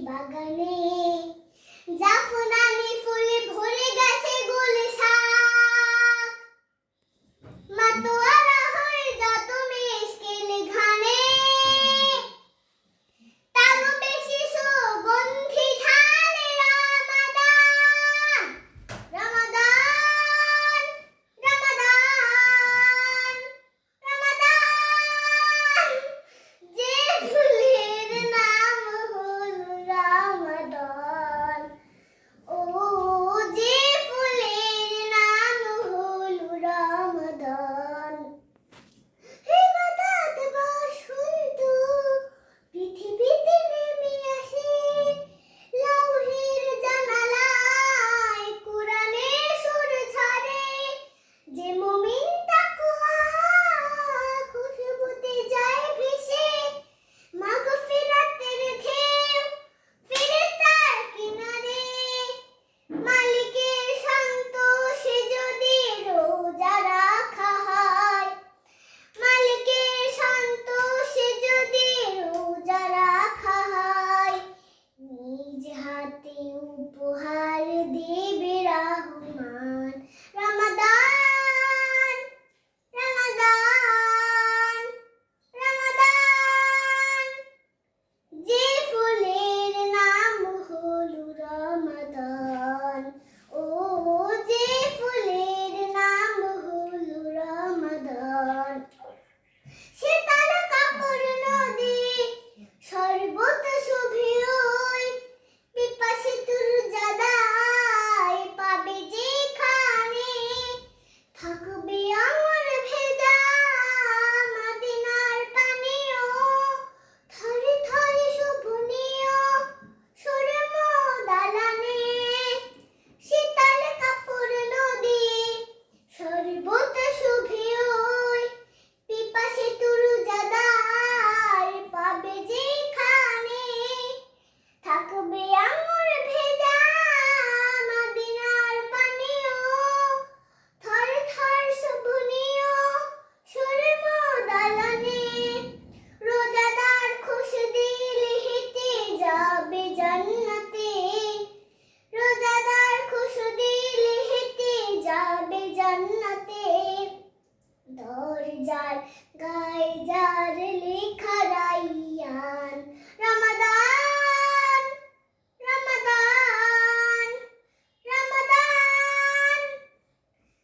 বাগানে জাফরানি ফুলে ভরে গেছে গুলশান মাতোয়ারা হয়ে যত মিষ্কিল ঘানে তারও বেশি সুগন্ধি ঢালে রমাদান রমাদান রমাদান রমাদান যে ফুলের নাম হলো রমাদান ও যে ফুলের নাম হলো রমাদান হে বাতাত বসন্ত পৃথিবীতে নেমে আসে লাউহের জানালায় কোরআনের সুর ঝরে যে মুমিন তাকওয়া খুশবুতে যায় ভেসে মাগফিরাতের ঢেউ ফিরে তার কিনারে মালিকের সন্তোষে যদি রোজা রাখা হয় মালিকের সন্তোষে যদি রোজা রাখা হয় নিজ হাতে উপহার দেবে রহমান রমাদান রমাদান রমাদান যে ফুলের নাম হলো রমাদান ও যে ফুলের নাম হলো রমাদান সে তার কাপড় নদী শরবত শোভে ওই পিপাসিতুর জাদায় পাবে যেখানে থাকবে আমার ভেজা মদিনার পানীয় থরে থরে শোভনীয় সুরম দালানে শীতল কাপড় নদী শরবত শোভে ওই পিপাসিতুর জাদার পাবে যেখানে থাকবে আমার ভেজা মদিনার পানীয় থর থর শোভনীয় সুরম দালানে রোজাদার খুশ দিল হেঁটে যাবে জান্নাতে রোজাদার খুশ দিল হেঁটে যাবে জান্নাতে দরজার গায়ে যার লেখা রাইয়ান রমাদান রমাদান রমাদান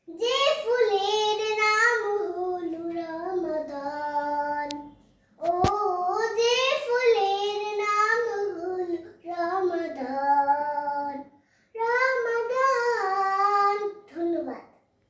যে ফুলের নাম হলো রমাদান ও যে ফুলের নাম হলো রমাদান